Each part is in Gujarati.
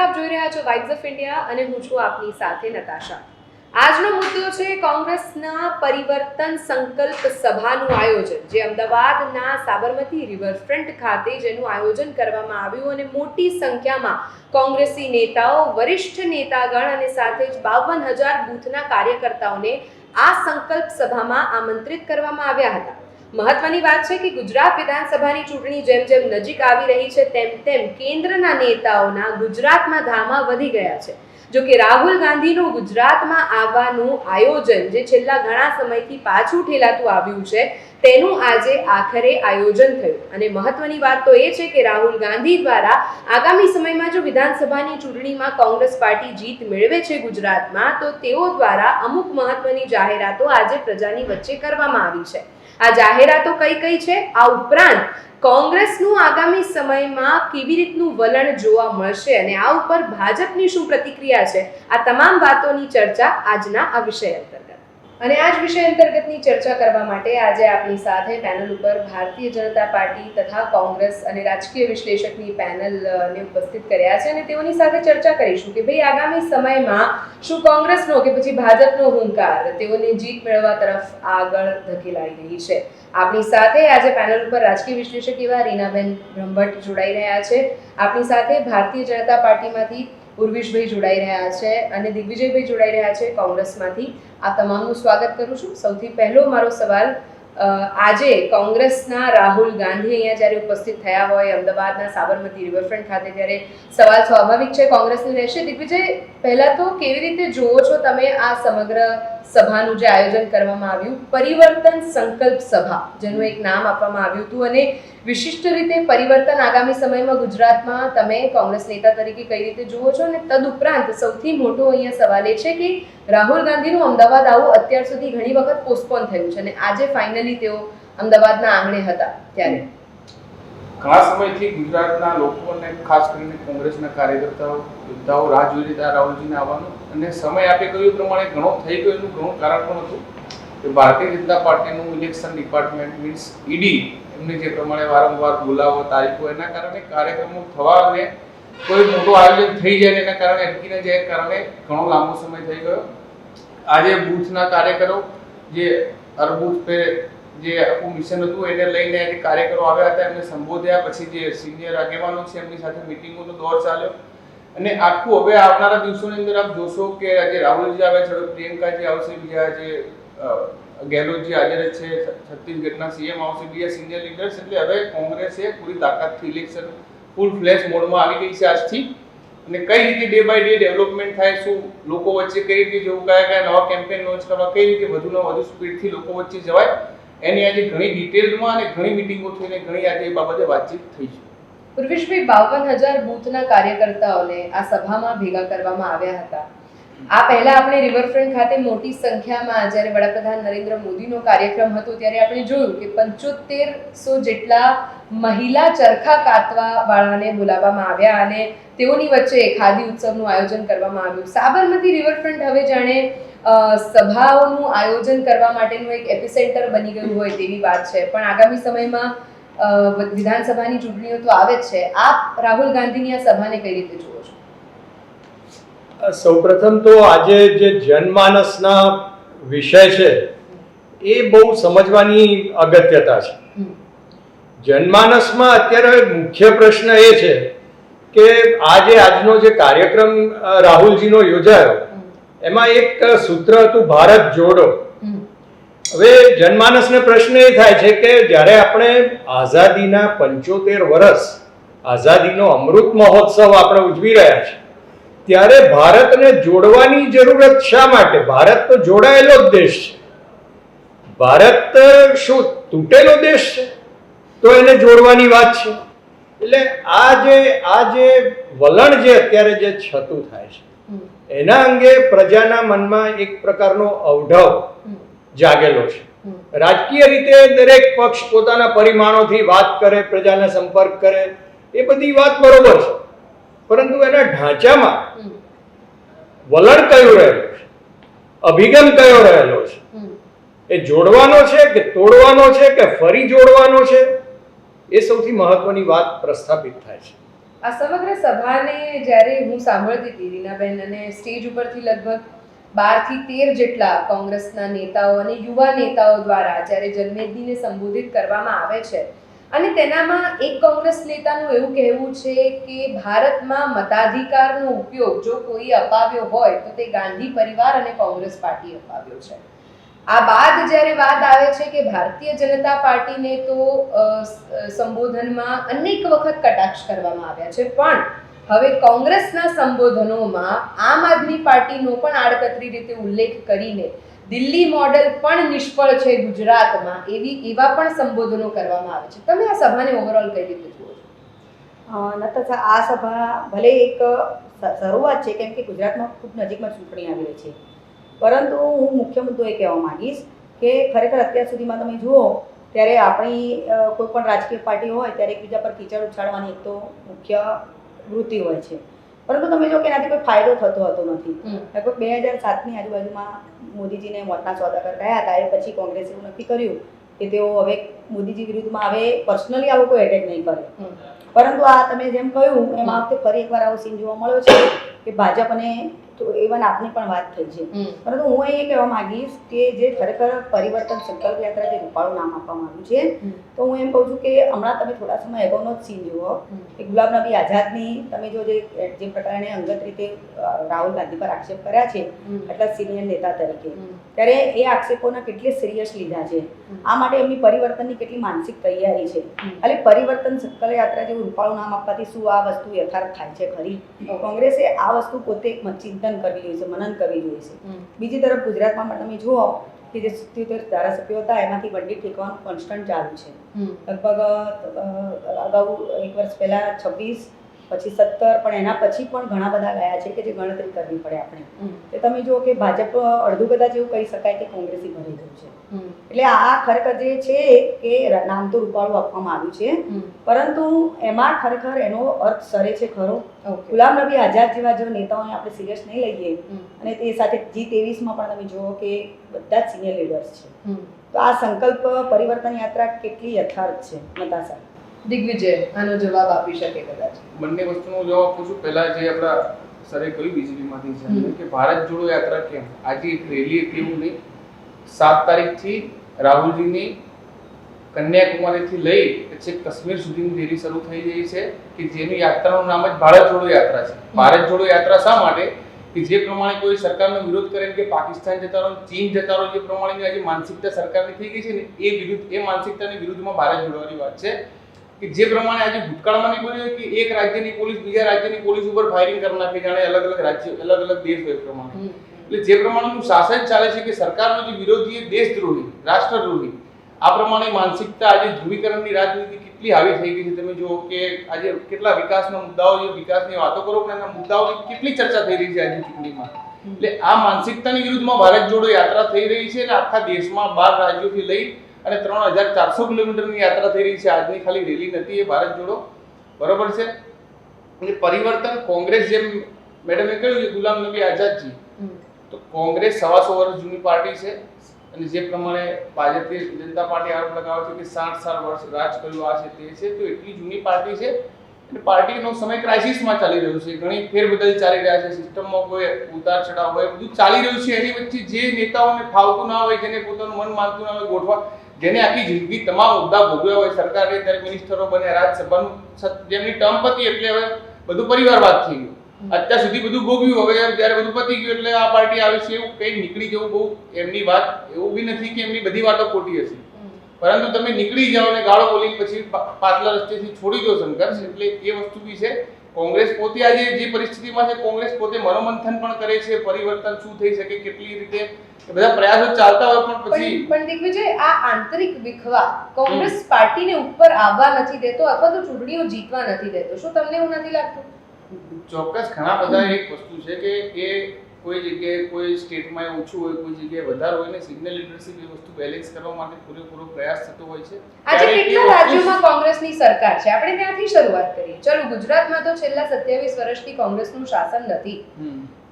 આપ જોઈ રહ્યા છો વાઇબ્સ ઓફ ઇન્ડિયા અને હું છું આપની સાથે નતાશા। આજનો મુદ્દો છે કોંગ્રેસના પરિવર્તન સંકલ્પ સભાનું આયોજન, જે અમદાવાદના સાબરમતી રિવરફ્રન્ટ ખાતે જેનું આયોજન કરવામાં આવ્યું અને મોટી સંખ્યામાં કોંગ્રેસી નેતાઓ, વરિષ્ઠ નેતાગણ અને સાથે જ 52,000 બૂથના કાર્યકર્તાઓને આ સંકલ્પ સભામાં આમંત્રિત કરવામાં આવ્યા હતા। મહત્વની વાત છે કે ગુજરાત વિધાનસભાની ચૂંટણી જેમ જેમ નજીક આવી રહી છે તેમ તેમ કેન્દ્રના નેતાઓના ગુજરાતમાં ધામા વધી ગયા છે। જો કે રાહુલ ગાંધીનું ગુજરાતમાં આવવાનું આયોજન જે છેલ્લા ઘણા સમયથી પાછું ઠેલાતું આવ્યું છે તેનું આજે આખરે આયોજન થયું અને મહત્વની વાત તો એ છે કે રાહુલ ગાંધી દ્વારા આગામી સમયમાં જો વિધાનસભાની ચૂંટણીમાં કોંગ્રેસ પાર્ટી જીત મેળવે છે ગુજરાતમાં, તો તેઓ દ્વારા અમુક મહત્વની જાહેરાતો આજે પ્રજાની વચ્ચે કરવામાં આવી છે। આ જાહેરાતો કઈ કઈ છે, આ ઉપરાંત કોંગ્રેસનું આગામી સમયમાં કેવી રીતનું વલણ જોવા મળશે અને આ ઉપર ભાજપની શું પ્રતિક્રિયા છે, આ તમામ વાતોની ચર્ચા આજના આ વિષય અંતર્ગત। અને આ જ વિષય અંતર્ગતની ચર્ચા કરવા માટે આજે આપણી સાથે પેનલ ઉપર ભારતીય જનતા પાર્ટી તથા કોંગ્રેસ અને રાજકીય વિશ્લેષકની પેનલને ઉપસ્થિત કર્યા છે અને તેઓની સાથે ચર્ચા કરીશું કે ભાઈ આગામી સમયમાં શું કોંગ્રેસનો કે પછી ભાજપનો હુંકાર તેઓને જીત મેળવવા તરફ આગળ ધકેલાઈ રહી છે। આપણી સાથે આજે પેનલ ઉપર રાજકીય વિશ્લેષક એવા રીનાબેન બ્રહ્મભટ્ટ જોડાઈ રહ્યા છે, આપણી સાથે ભારતીય જનતા પાર્ટીમાંથી ઉર્વિશભાઈ જોડાઈ રહ્યા છે અને દિગ્વિજયભાઈ જોડાઈ રહ્યા છે કોંગ્રેસમાંથી। આ તમામનું સ્વાગત કરું છું। સૌથી પહેલો મારો સવાલ, આજે કોંગ્રેસના રાહુલ ગાંધી અહીંયા જ્યારે ઉપસ્થિત થયા હોય અમદાવાદના સાબરમતી રિવરફ્રન્ટ ખાતે, ત્યારે સવાલ સ્વાભાવિક છે કોંગ્રેસની રહેશે। દિગ્વિજય, પહેલા તો કેવી રીતે જુઓ છો તમે આ સમગ્ર સભાનું જે આયોજન કરવામાં આવ્યું, પરિવર્તન સંકલ્પ સભા જેનું એક નામ આપવામાં આવ્યું હતું, અને વિશિષ્ટ રીતે પરિવર્તન આગામી સમયમાં ગુજરાતમાં તમે કોંગ્રેસ નેતા તરીકે કઈ રીતે જુઓ છો? અને તદુપરાંત સૌથી મોટો અહીંયા સવાલ એ છે કે રાહુલ ગાંધીનું અમદાવાદ આવું અત્યાર સુધી ઘણી વખત પોસ્ટપોન થયું છે અને આજે ફાઇનલી તેઓ અમદાવાદના આંગણે હતા, ત્યારે ઘણા સમયથી ગુજરાતના લોકો અને ખાસ કરીને કોંગ્રેસના કાર્યકર્તાઓ યોદ્ધાઓ રાહ જોઈ રહ્યા રાહુલજીને આવવાનું, અને સમય આપે કહ્યું પ્રમાણે ઘણો થઈ ગયો એનું ઘણું કારણ પણ હતું કે ભારતીય જનતા પાર્ટીનું ઇલેક્શન ડિપાર્ટમેન્ટ મીન્સ ઈડી એમને જે પ્રમાણે વારંવાર બોલાવો, તારીખો, એના કારણે કાર્યક્રમો થવા અને કોઈ મોટું આયોજન થઈ જાય એના કારણે અટકીને જાય કારણે ઘણો લાંબો સમય થઈ ગયો। આજે બૂથના કાર્યકરો જે અરબૂથ પે જે આખું મિશન હતું એને લઈને આજે કાર્યકરો આવ્યા હતા, એમને સંબોધ્યા, પછી જે સિનિયર આગેવાનો છે એમની સાથે મિટિંગોનો દોર ચાલ્યો અને આખું હવે આવનારા દિવસોની અંદર આપ જોશો કે આજે રાહુલજી આવે છે, પ્રિયંકાજી આવશે, બીજા જે ગેહલોતજી હાજર છે, છત્તીસગઢના સીએમ આવશે, બીજા સિનિયર લીડર્સ, એટલે હવે કોંગ્રેસે પૂરી તાકાતથી ઇલેક્શન ફૂલ ફ્લેશ મોડમાં આવી ગઈ છે આજથી। અને કઈ રીતે ડે બાય ડે ડેવલપમેન્ટ થાય, શું લોકો વચ્ચે કઈ રીતે જવું, કયા નવા કેમ્પેન લોન્ચ કરવા, કઈ રીતે વધુમાં વધુ સ્પીડથી લોકો વચ્ચે જવાય, એની આજે ઘણી ડિટેલમાં અને ઘણી મિટિંગો થઈને ઘણી આજે એ બાબતે વાતચીત થઈ છે। ઉર્વિશભાઈ, 52,000 બૂથના કાર્યકર્તાઓને આ સભામાં ભેગા કરવામાં આવ્યા હતા। આ પહેલા આપણે રિવરફ્રન્ટ ખાતે મોટી સંખ્યામાં જ્યારે વડાપ્રધાન નરેન્દ્ર મોદીનો કાર્યક્રમ હતો ત્યારે આપણે જોયું કે 7500 જેટલા મહિલા ચરખા કાતવા વાળાને બોલાવવામાં આવ્યા અને તેઓની વચ્ચે ખાદી ઉત્સવનું આયોજન કરવામાં આવ્યું। સાબરમતી રિવરફ્રન્ટ હવે જાણે સભાઓનું આયોજન કરવા માટેનું એક એપિસેન્ટર બની ગયું હોય તેવી વાત છે, પણ આગામી સમયમાં વિધાનસભાની ચૂંટણીઓ તો આવે જ છે। આપ રાહુલ ગાંધીની આ સભાને કઈ રીતે જુઓ છો? સૌપ્રથમ તો આજે જે જનમાનસના વિષય છે એ બહુ સમજવાની અગત્યતા છે। જનમાનસમાં અત્યારે મુખ્ય પ્રશ્ન એ છે કે આજનો જે કાર્યક્રમ રાહુલજીનો યોજાયો એમાં એક સૂત્ર હતું, ભારત જોડો। હવે જનમાનસને પ્રશ્ન એ થાય છે કે જ્યારે આપણે આઝાદીના 75 વર્ષ, આઝાદીનો અમૃત મહોત્સવ આપણે ઉજવી રહ્યા છીએ, ત્યારે ભારતને જોડવાની જરૂરત શા માટે? ભારત તો જોડાયેલો જ દેશ છે। ભારત શું તૂટેલો દેશ છે? તો એને જોડવાની વાત છે। એટલે આ જે વલણ જે અત્યારે જે છતું થાય છે એના અંગે પ્રજાના મનમાં એક પ્રકારનો અવઢવ જાગેલો છે। રાજકીય રીતે દરેક પક્ષ પોતાના પરિમાણોથી વાત કરે, પ્રજાને સંપર્ક કરે, એ બધી વાત બરોબર છે, પરંતુ એના ઢાંચામાં વલણ કયું રહેલું છે, અભિગમ કયો રહેલો છે, એ જોડવાનો છે કે તોડવાનો છે કે ફરી જોડવાનો છે, એ સૌથી મહત્વની વાત પ્રસ્થાપિત થાય છે। આ સમગ્ર સભાને જ્યારે હું સાંભળતી હતી રીનાબેન, અને સ્ટેજ ઉપરથી લગભગ 12 થી 13 જેટલા કોંગ્રેસના નેતાઓ અને યુવા નેતાઓ દ્વારા જ્યારે જનમેદનીને સંબોધિત કરવામાં આવે છે, અને તેનામાં એક કોંગ્રેસ નેતાનું એવું કહેવું છે કે ભારતમાં મતાધિકારનો ઉપયોગ જો કોઈ અપાવ્યો હોય તો તે ગાંધી પરિવાર અને કોંગ્રેસ પાર્ટી અપાવ્યો છે. આ બાદ જ્યારે વાત આવે છે કે ભારતીય જનતા પાર્ટીને તો સંબોધનમાં અનેક વખત કટાક્ષ કરવામાં આવ્યા છે, પણ હવે કોંગ્રેસના સંબોધનોમાં આમ આદમી પાર્ટીનો પણ આડકતરી રીતે ઉલ્લેખ કરીને દિલ્હી મોડેલ પણ નિષ્ફળ છે ગુજરાતમાં, એવા પણ સંબોધનો કરવામાં આવે છે. તમે આ સભાને ઓવરઓલ કઈ રીતે જુઓ છો? નતર આ સભા ભલે એક શરૂઆત છે, કેમ કે ગુજરાતમાં ખૂબ નજીકમાં ચૂંટણી આવી રહી છે, પરંતુ હું મુખ્ય મુદ્દો એ કહેવા માંગીશ કે ખરેખર અત્યાર સુધીમાં તમે જુઓ ત્યારે આપણી કોઈ પણ રાજકીય પાર્ટી હોય ત્યારે એકબીજા પર કીચડ ઉછાળવાની એક તો મુખ્ય વૃત્તિ હોય છે, પરંતુ તમે જો કે એનાથી કોઈ ફાયદો થતો હતો નથી. લગભગ 2007ની આજુબાજુમાં મોદીજીને મોતના સોદાગર ગયા હતા, એ પછી કોંગ્રેસે એવું નક્કી કર્યું કે તેઓ હવે મોદીજી વિરુદ્ધમાં હવે પર્સનલી આવો કોઈ એટેક નહીં કરે, પરંતુ આ તમે જેમ કહ્યું એમ આ વખતે ફરી એકવાર આવો સીન જોવા મળ્યો છે કે ભાજપ અને ઇવન આપની પણ વાત થઈ છે, પરંતુ હું એ કહેવા માંગીશ કે જે ખરેખર પરિવર્તન સંકલ્પ યાત્રા જે રૂપાળું નામ આપવામાં આવ્યું છે, તો હું એમ કહું છું કે હમણાં તમે થોડા સમય અગાઉનો જ સીન જુઓ કે ગુલામ નબી આઝાદની તમે જો જે પ્રકારે અંગત રીતે રાહુલ ગાંધી પર આક્ષેપ કર્યા છે એટલા સિનિયર નેતા તરીકે, ત્યારે એ આક્ષેપોના કેટલી સિરિયસ લીધા છે, આ માટે એમની પરિવર્તનની કેટલી માનસિક તૈયારી છે. ખાલી પરિવર્તન સંકલ્પ યાત્રા જેવું રૂપાળું નામ આપવાથી શું આ વસ્તુ યથાર્થ થાય છે ખરી? કોંગ્રેસે આ વસ્તુ પોતે ચિંતન કરવી જોઈએ છે, મનન કરવી જોઈએ છે. બીજી તરફ ગુજરાતમાં પણ તમે જુઓ કે જે 77 ધારાસભ્યો હતા એમાંથી વંડી ઠેકવાનું કોન્સ્ટન્ટ ચાલુ છે. લગભગ અગાઉ એક વર્ષ પહેલા 26 પછી 17 પણ એના પછી પણ ઘણા બધા ગયા છે કે જે ગણતરી કરવી પડે આપણે. તો તમે જુઓ કે ભાજપ અડધું કદાચ એવું કહી શકાય કે કોંગ્રેસી ભરાઈ ગયું છે. એટલે આ ખરેખર જે છે કે નામ તો રૂપાળું આપવામાં આવ્યું છે, પરંતુ એમાં ખરેખર એનો અર્થ સરે છે ખરો? ગુલામ નબી આઝાદ જેવા જો નેતાઓને આપણે સિરિયસ નહીં લઈએ, અને તે સાથે G23માં પણ તમે જુઓ કે બધા જ સિનિયર લીડર્સ છે, તો આ સંકલ્પ પરિવર્તન યાત્રા કેટલી યથાર્થ છે? નતાશા, દિગ્વિજય આનો જવાબ આપી શકે કદાચ. બંને વસ્તુનો જવાબ આપું છું. પહેલા જે આપણા સરે કહ્યું બીજેપીમાંથી છે કે ભારત જોડો યાત્રા કેમ આજે એક રેલી કેવું નહીં, 7 તારીખથી રાહુલજીની કન્યાકુમારીથી લઈ છેક કાશ્મીર સુધીની રેલી શરૂ થઈ રહી છે કે જેની યાત્રાનું નામ જ ભારત જોડો યાત્રા છે. ભારત જોડો યાત્રા શા માટે? કે જે પ્રમાણે કોઈ સરકારનો વિરોધ કરે કે પાકિસ્તાન જતા રહો, ચીન જતા રહો, જે પ્રમાણેની આજે માનસિકતા સરકારની થઈ ગઈ છે ને, એ માનસિકતાની વિરુદ્ધમાં ભારત જોડવાની વાત છે. કે જે પ્રમાણે આજે ભૂતકાળમાં નહીં બન્યું કે એક રાજ્યની પોલીસ બીજા રાજ્યની પોલીસ ઉપર ફાયરિંગ કરી નાખે, જાણે અલગ અલગ રાજ્ય અલગ અલગ દેશ હોય પ્રમાણે. એટલે જે પ્રમાણેનું શાસન ચાલે છે કે સરકારનો જે વિરોધી એ દેશદ્રોહી, રાષ્ટ્રદ્રોહી, આ પ્રમાણે માનસિકતા આજે ધ્રુવીકરણની રાજનીતિ કેટલી હાવી થઈ ગઈ છે. તમે જુઓ કે આજે કેટલા વિકાસના મુદ્દાઓ, જે વિકાસની વાતો કરો પણ એના મુદ્દાઓની કેટલી ચર્ચા થઈ રહી છે આજે ચૂંટણીમાં. એટલે આ માનસિકતાની વિરુદ્ધમાં ભારત જોડો યાત્રા થઈ રહી છે અને આખા દેશમાં 12 રાજ્યોથી લઈ અને 3400 કિલોમીટરની યાત્રા થઈ રહી છે. આજની ખાલી રેલી નથી, એ ભારત જોડો, બરોબર છે. એટલે પરિવર્તન કોંગ્રેસ, જેમ મેડમે કહ્યું કે ગુલામ નબી આઝાદજી, તો કોંગ્રેસ 125 વર્ષ જૂની પાર્ટી છે, અને જે પ્રમાણે ભારતીય જનતા પાર્ટી આરોપ લગાવે છે કે 60 વર્ષ રાજ કર્યું આ છે તે છે, તો એટલી જૂની પાર્ટી છે. અને પાર્ટીનો સમય ક્રાઇસિસમાં ચાલી રહ્યો છે, ઘણી ફેરબદલ ચાલી રહ્યા છે, સિસ્ટમમાં કોઈ ઉતાર ચઢાવ હોય, બધું ચાલી રહ્યું છે. એની વચ્ચે જે નેતાઓને ફાવતું ના હોય, જેને પોતાનું મન માનતું ના હોય ગોઠવા, જેને આખી જિંદગી તમામ મુદ્દા ભોગવ્યા હોય, સરકારે ત્યારે મિનિસ્ટરો બન્યા, રાજ્યસભાનું જેમની ટર્મ પતી એટલે હવે બધું પરિવારવાદ થઈ ગયું. અત્યાર સુધી બધું ભોગવ્યું, હવે જ્યારે બધું પતી ગયું એટલે આ પાર્ટી આવી છે, એવું કંઈ નીકળી જવું બહુ એમની વાત એવું બી નથી કે એમની બધી વાતો ખોટી હશે, પરંતુ તમે નીકળી જાઓ ને ગાળો બોલી પછી પાછલા રસ્તેથી છોડી દો સંઘર્ષ, એટલે એ વસ્તુ બી છે. કોંગ્રેસ પોતે આજે જે પરિસ્થિતિમાં છે, કોંગ્રેસ પોતે મનોમંથન પણ કરે છે, પરિવર્તન શું થઈ શકે, કેટલી રીતે બધા પ્રયાસો ચાલતા હોય, પણ પછી પણ દિગ્વિજય, આ આંતરિક વિખવા કોંગ્રેસ પાર્ટીને ઉપર આવવા નથી દેતો અથવા તો ચૂંટણીઓ જીતવા નથી દેતો. શું તમને એવું નથી લાગતું? ચોક્કસ ઘણા બધા એક વસ્તુ છે કે એ કોઈ જગ્યાએ કોઈ સ્ટેટમાં ઓછું હોય, કોઈ જગ્યાએ વધારે હોય ને સિગ્નલ લીડરશિપ એ વસ્તુ બેલેન્સ કરવા માટે પૂરેપૂરો પ્રયાસ થતો હોય છે. આજે કેટલા રાજ્યોમાં કોંગ્રેસની સરકાર છે? આપણે ત્યાંથી શરૂઆત કરીએ. ચલો, ગુજરાતમાં તો છેલ્લા 27 વર્ષથી કોંગ્રેસનું શાસન નથી,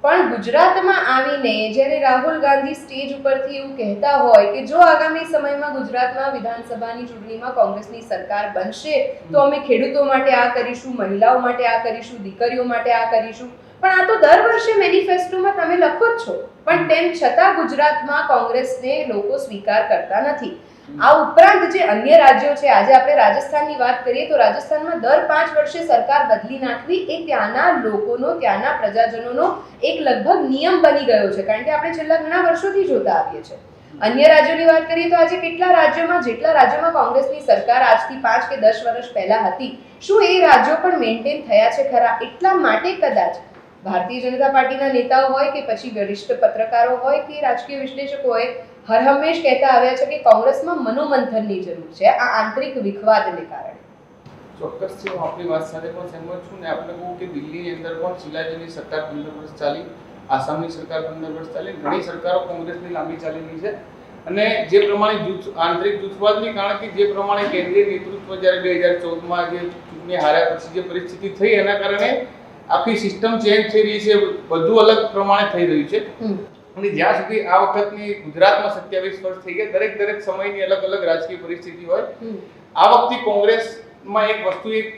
પણ ગુજરાતમાં આવીને જ્યારે રાહુલ ગાંધી સ્ટેજ ઉપરથી એવું કહેતા હોય કે જો આગામી સમયમાં ગુજરાતમાં વિધાનસભાની ચૂંટણીમાં કોંગ્રેસની સરકાર બનશે તો અમે ખેડૂતો માટે આ કરીશું, મહિલાઓ માટે આ કરીશું, દીકરીઓ માટે આ કરીશું, પણ આ તો દર વર્ષે મેનિફેસ્ટોમાં તમે લખો જ છો, પણ તેમ છતાં ગુજરાતમાં કોંગ્રેસને લોકો સ્વીકાર કરતા નથી. આ ઉપરાંત જે અન્ય રાજ્યો છે, આજે આપણે રાજસ્થાનની વાત કરીએ તો રાજસ્થાનમાં દર 5 વર્ષે સરકાર બદલી નાખવી એ ત્યાંના લોકોનો, ત્યાંના પ્રજાજનોનો એક લગભગ નિયમ બની ગયો છે, કારણ કે આપણે છેલ્લા ઘણા વર્ષોથી જોતા આવીએ છીએ. અન્ય રાજ્યોની વાત કરીએ તો આજે જેટલા રાજ્યોમાં કોંગ્રેસની સરકાર આજથી 5 કે 10 વર્ષ પહેલા હતી, શું એ રાજ્યો પણ મેન્ટેન થયા છે ખરા? એટલા માટે કદાચ ભારતીય જનતા પાર્ટીના નેતાઓ હોય કે પછી વરિષ્ઠ પત્રકારો હોય કે રાજકીય વિશ્લેષકો હોય હર હંમેશ કહેતા આવ્યા છે કે કોંગ્રેસમાં મનોમંથનની જરૂર છે આ આંતરિક વિખવાદને કારણે. ચોક્કસથી હું આપણી વાત સાથે પણ સહેમત છું ને આપણે કહું કે દિલ્હીની અંદર પણ શિલાજીની સરકાર 15 વર્ષ ચાલી, આસામની સરકાર 15 વર્ષ ચાલી, ઘણી સરકારો કોંગ્રેસની લાંબી ચાલેલી છે. અને જે પ્રમાણે આંતરિક જૂથવાદની, કારણ કે જે પ્રમાણે કેન્દ્રીય નેતૃત્વ જ્યારે 2014માં જે ચૂંટણી હાર્યા પછી જે પરિસ્થિતિ થઈ એના કારણે આખી સિસ્ટમ ચેન્જ થઈ રહી છે, બધું અલગ પ્રમાણે થઈ રહ્યું છે. અને જ્યાં સુધી આ વખતની ગુજરાતમાં 27 વર્ષ થઈ ગયા, દરેક સમયની અલગ અલગ રાજકીય પરિસ્થિતિ હોય. આ વખતે કોંગ્રેસમાં એક વસ્તુ, એક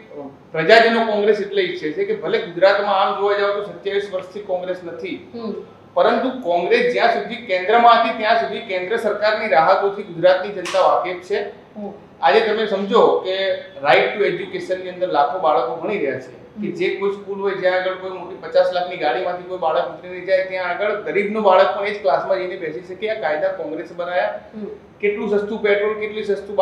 પ્રજાજનો કોંગ્રેસ એટલે ઈચ્છે છે કે ભલે ગુજરાતમાં આમ જોવા જાવ તો 27 વર્ષથી કોંગ્રેસ નથી, પરંતુ કોંગ્રેસ જ્યાં સુધી કેન્દ્રમાં હતી ત્યાં સુધી કેન્દ્ર સરકારની રાહતોથી ગુજરાતની જનતા વાકેફ છે. આજે તમે સમજો કે રાઈટ ટુ એજ્યુકેશનની અંદર લાખો બાળકો ભણી રહ્યા છે કે જે કોઈ સ્કૂલ હોય જ્યાં આગળ કોઈ મોટી 50 લાખની ગાડીમાંથી કોઈ બાળક ઉતરીને જાય ત્યાં આગળ ગરીબનું બાળક પણ એ જ ક્લાસમાં જઈને બેસી શકે. આ કાયદા કોંગ્રેસે બનાવ્યા. કેટલું સસ્તું પેટ્રોલ, કેટલી સસ્તું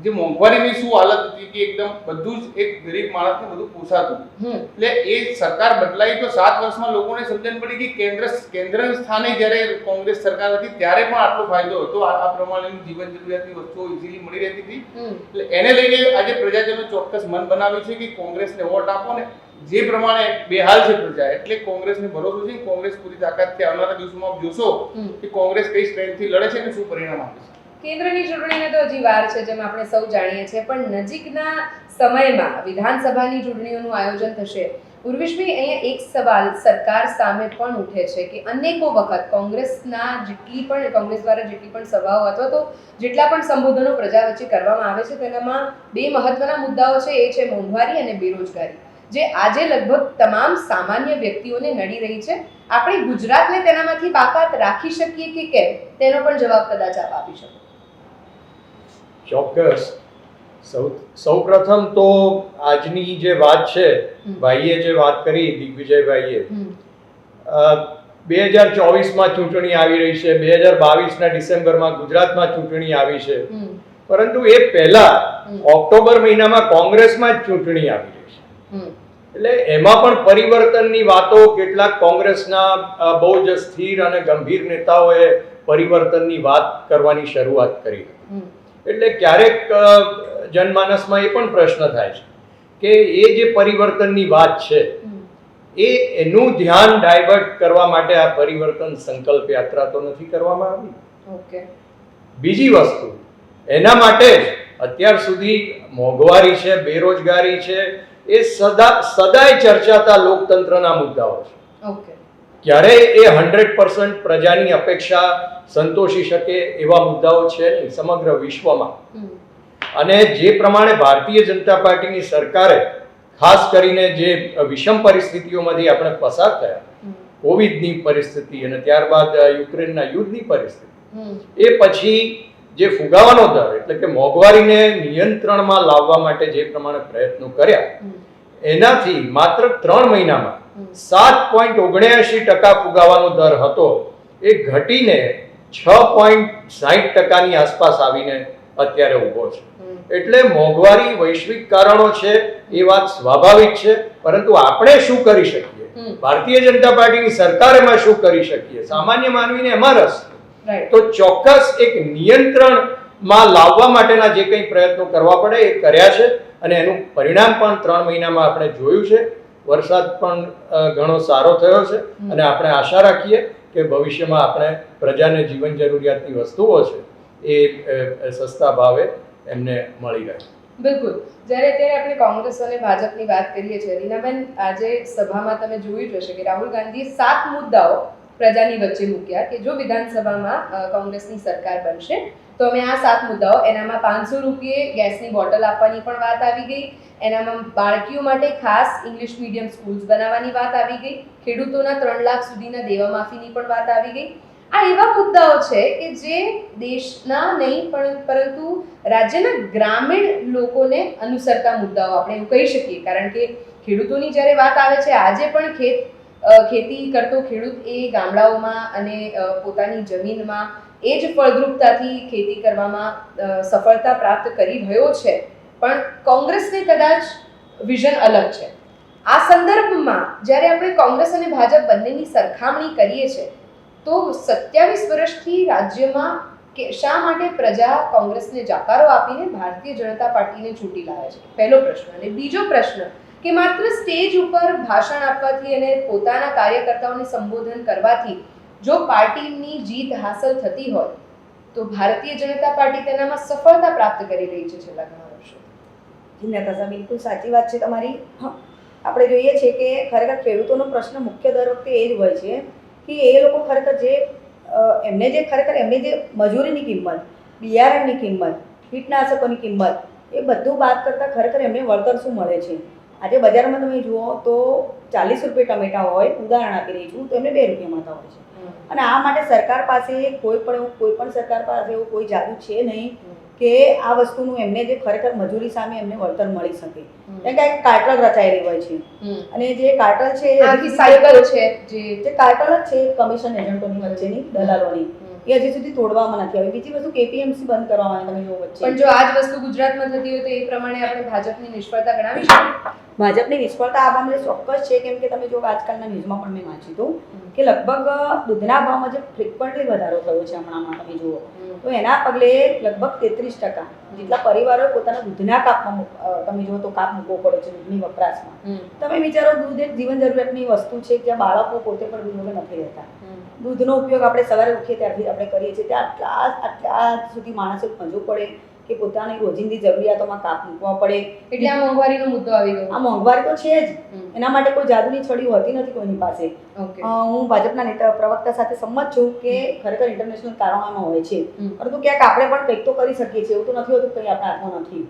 જે મોંઘવારીની શું હાલત હતી કે એકદમ બધું જ એક ગરીબ માણસને બધું પોસાતું. એટલે એ સરકાર બદલાઈ તો 7 વર્ષમાં લોકોને સમજણ પડી કે કેન્દ્ર સ્થાને જ્યારે કોંગ્રેસ સરકાર હતી ત્યારે પણ આટલો ફાયદો હતો, આ પ્રમાણેની જીવન જરૂરિયાતની વસ્તુઓ ઇઝીલી મળી રહેતી હતી. એટલે એને લઈને આજે પ્રજાજનો ચોક્કસ મન બનાવ્યું છે કે કોંગ્રેસને વોટ આપો ને જે પ્રમાણે બેહાલ છે પ્રજા, એટલે કોંગ્રેસને ભરોસો છે કે કોંગ્રેસ પૂરી તાકાતથી આવનારા દિવસોમાં જોશો કે કોંગ્રેસ કઈ સ્ટ્રેન્થથી લડે છે અને શું પરિણામ આપે છે. કેન્દ્રની ચૂંટણીને તો હજી વાર છે, જેમ આપણે સૌ જાણીએ છીએ, પણ નજીકના સમયમાં વિધાનસભાની ચૂંટણીઓનું આયોજન થશે. ઉર્વિશભાઈ, અહીંયા એક સવાલ સરકાર સામે પણ ઉઠે છે કે અનેકો વખત કોંગ્રેસ દ્વારા જેટલી પણ સભાઓ અથવા તો જેટલા પણ સંબોધનો પ્રજા વચ્ચે કરવામાં આવે છે તેનામાં 2 મહત્વના મુદ્દાઓ છે, એ છે મોંઘવારી અને બેરોજગારી, જે આજે લગભગ તમામ સામાન્ય વ્યક્તિઓને નડી રહી છે. આપણે ગુજરાતને તેનામાંથી બાકાત રાખી શકીએ કે કેમ, તેનો પણ જવાબ કદાચ આપ આપી શકો. ચોક્કસ. સૌ પ્રથમ તો આજની જે વાત છે, ભાઈએ જે વાત કરી, દિગ્વિજયભાઈએ, 2024માં ચૂંટણી આવી રહી છે, 2022ના ડિસેમ્બરમાં ગુજરાતમાં ચૂંટણી આવી છે, પરંતુ એ પહેલા ઓક્ટોબર મહિનામાં કોંગ્રેસમાં જ ચૂંટણી આવી રહી છે. એટલે એમાં પણ પરિવર્તનની વાતો કેટલાક કોંગ્રેસના બહુ જ સ્થિર અને ગંભીર નેતાઓએ પરિવર્તનની વાત કરવાની શરૂઆત કરી. એટલે ક્યારેક જનમાનસમાં એ પણ પ્રશ્ન થાય છે કે એ જે પરિવર્તનની વાત છે એનું ધ્યાન ડાયવર્ટ કરવા માટે આ પરિવર્તન સંકલ્પ યાત્રા તો નથી કરવામાં આવી. બીજી વસ્તુ, એના માટે જ અત્યાર સુધી મોંઘવારી છે, બેરોજગારી છે, એ સદાય ચર્ચાતા લોકતંત્રના મુદ્દાઓ છે. ક્યારેય એ 100% પ્રજાની અપેક્ષા સંતોષી શકે એવા મુદ્દાઓ છે નહીં સમગ્ર વિશ્વમાં. અને જે પ્રમાણે ભારતીય જનતા પાર્ટીની સરકારે ખાસ કરીને જે વિષમ પરિસ્થિતિઓમાંથી આપણે પસાર થયા, કોવિડની પરિસ્થિતિ અને ત્યારબાદ યુક્રેનના યુદ્ધની પરિસ્થિતિ, એ પછી જે ફુગાવાનો દર એટલે કે મોંઘવારીને નિયંત્રણમાં લાવવા માટે જે પ્રમાણે પ્રયત્નો કર્યા, એનાથી માત્ર 3 મહિનામાં 7.79% ફુગાવાનો દર હતો, એ ઘટીને 6.60% આસપાસ આવીને અત્યારે ઊભો છે. એટલે મોંઘવારી વૈશ્વિક કારણો છે, એ વાત સ્વાભાવિક છે, પરંતુ આપણે શું કરી શકીએ, ભારતીય જનતા પાર્ટીની સરકાર એમાં શું કરી શકીએ, સામાન્ય માનવીને એમાં રસ. તો ચોક્કસ એક નિયંત્રણમાં લાવવા માટેના જે કંઈ પ્રયત્નો કરવા પડે એ કર્યા છે અને એનું પરિણામ પણ 3 મહિનામાં આપણે જોયું છે. વરસાદ પણ ઘણો સારો થયો છે અને આપણે આશા રાખીએ કે ભવિષ્યમાં આપણે પ્રજાને જીવન જરૂરિયાતની વસ્તુઓ છે એ સસ્તા ભાવે એમને મળી રહે. બિલકુલ. જ્યારે અત્યારે આપણે કોંગ્રેસ અને ભાજપની વાત કરીએ છીએ, રીનાબેન, આજે સભામાં તમે જોયું જ હશે કે રાહુલ ગાંધીએ 7 મુદ્દાઓ પ્રજાની વચ્ચે મૂક્યા કે જો વિધાનસભામાં કોંગ્રેસની સરકાર બનશે તો અમે આ 7 મુદ્દાઓ, એનામાં 500 રૂપિયે ગેસની બોટલ આપવાની પણ વાત આવી ગઈ, એનામાં બાળકીઓ માટે ખાસ ઇંગ્લિશ મીડિયમ સ્કૂલ્સ બનાવવાની વાત આવી ગઈ, ખેડૂતોના 3 લાખ સુધીના દેવા માફીની પણ વાત આવી ગઈ. આ એવા મુદ્દાઓ છે કે જે દેશના નહીં પરંતુ રાજ્યના ગ્રામીણ લોકોને અનુસરતા મુદ્દાઓ આપણે એવું કહી શકીએ, કારણ કે ખેડૂતોની જ્યારે વાત આવે છે, આજે પણ ખેતી કરતો ખેડૂત એ ગામડાઓમાં અને પોતાની જમીનમાં એ જ ફળદ્રુપતાથી ખેતી કરવામાં સફળતા પ્રાપ્ત કરી રહ્યો છે, પણ કોંગ્રેસને કદાચ વિઝન અલગ છે. આ સંદર્ભમાં જ્યારે આપણે કોંગ્રેસ અને ભાજપ બંનેની સરખામણી કરીએ છીએ તો 27 વર્ષથી રાજ્યમાં શા માટે પ્રજા કોંગ્રેસને જાકારો આપીને ભારતીય જનતા પાર્ટીને ચૂંટી લાવે છે? પહેલો પ્રશ્ન. અને બીજો પ્રશ્ન કે માત્ર સ્ટેજ ઉપર ભાષણ આપવાથી અને પોતાના કાર્યકર્તાઓને સંબોધન કરવાથી જો પાર્ટીની જીત હાંસલ થતી હોય તો ભારતીય જનતા પાર્ટી તેનામાં સફળતા પ્રાપ્ત કરી રહી છે છેલ્લા ઘણા વર્ષોથી. નતાશા, બિલકુલ સાચી વાત છે તમારી. આપણે જોઈએ છીએ કે ખરેખર ખેડૂતોનો પ્રશ્ન મુખ્ય દર વખતે એ જ હોય છે કે એ લોકો ખરેખર એમને જે મજૂરીની કિંમત, બિયારણની કિંમત, કીટનાશકોની કિંમત, એ બધું બાદ કરતાં ખરેખર એમને વળતર શું મળે છે. આજે બજારમાં તમે જુઓ તો 40 રૂપિયા ટમેટા હોય, ઉદાહરણ આપી રહી છું, તો એમને 2 રૂપિયા મળતા હોય છે. અને આ માટે સરકાર પાસે કોઈ પણ સરકાર પાસે એવું કોઈ જાદુ છે નહીં કે આ વસ્તુનું એમને જે ખરેખર મજૂરી સામે એમને વળતર મળી શકે. કારણ કે એક કાર્ટલ રચાયેલી હોય છે અને જે કાર્ટલ છે આખી સાયકલ છે, જે કાર્ટલ જ છે કમિશન એજન્ટોની વચ્ચેની, દલાલોની, એ હજી સુધી તોડવામાં નથી આવી. બીજી વસ્તુ કેપીએમસી બંધ કરવામાં તમે જો વચ્ચે, પણ જો આ જ વસ્તુ ગુજરાતમાં થતી હોય તો એ પ્રમાણે આપણે ભાજપની નિષ્ફળતા ગણાવી શકીએ. ભાજપની નિષ્ફળતા આ મામલે ચોક્કસ છે, કેમ કે તમે જો આજકાલના ન્યૂઝમાં પણ મેં વાંચ્યું હતું કે લગભગ દૂધના ભાવમાં જે ફ્રિકવન્ટલી વધારો થયો છે હમણાં તમે જુઓ તો એના પગલે લગભગ 33% જેટલા પરિવારોએ પોતાના દૂધના કાપમાં તમે જુઓ તો કાપ મૂકવો પડે છે દૂધની વપરાશમાં. તમે વિચારો, દૂધ એક જીવન જરૂરિયાતની વસ્તુ છે, જ્યાં બાળકો પોતે પણ દૂધ વગર નથી રહેતા. દૂધનો ઉપયોગ આપણે સવારે ઉઠીએ ત્યારથી આપણે કરીએ છીએ, ત્યાં આટલા સુધી માણસો સમજવું પડે કે પોતાની રોજિંદી જરૂરિયાતોમાં કાપ મૂકવા પડે. એટલે આ મોંઘવારીનો મુદ્દો આવી ગયો. આ મોંઘવારી તો છે જ, એના માટે કોઈ જાદુની છડી હોતી નથી કોઈની પાસે. હું ભાજપના નેતા પ્રવક્તા સાથે સંમત છું કે ખરેખર ઇન્ટરનેશનલ કારણોમાં હોય છે, પરંતુ ક્યાંક આપણે પણ કંઈક તો કરી શકીએ છીએ. એવું તો નથી હોતું કંઈ આપણા હાથમાં નથી.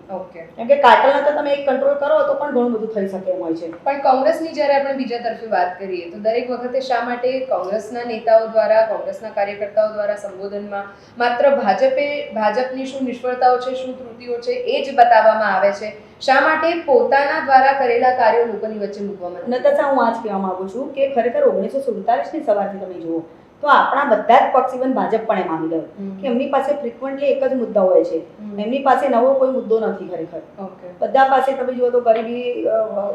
કેમ કે કાર્ટલને તો તમે એક કંટ્રોલ કરો તો પણ ઘણું બધું થઈ શકે એમ હોય છે. પણ કોંગ્રેસની જ્યારે આપણે બીજા તરફે વાત કરીએ તો દરેક વખતે શા માટે કોંગ્રેસના નેતાઓ દ્વારા, કોંગ્રેસના કાર્યકર્તાઓ દ્વારા સંબોધનમાં માત્ર ભાજપની શું નિષ્ફળતાઓ છે, શું ત્રુટિઓ છે એ જ બતાવવામાં આવે છે? શા માટે પોતાના દ્વારા કરેલા કાર્યો લોકોની વચ્ચે મૂકવામાં? નતાશા, હું આ જ કહેવા માંગુ છું કે ખરેખર 1947ની સવારથી તમે જુઓ તો આપણા બધા જ પક્ષ, ઇવન ભાજપ પણ એ માની ગયું કે એમની પાસે ફ્રિકવન્ટલી એક જ મુદ્દા હોય છે, એમની પાસે નવો કોઈ મુદ્દો નથી. ખરેખર બધા પાસે તમે જુઓ તો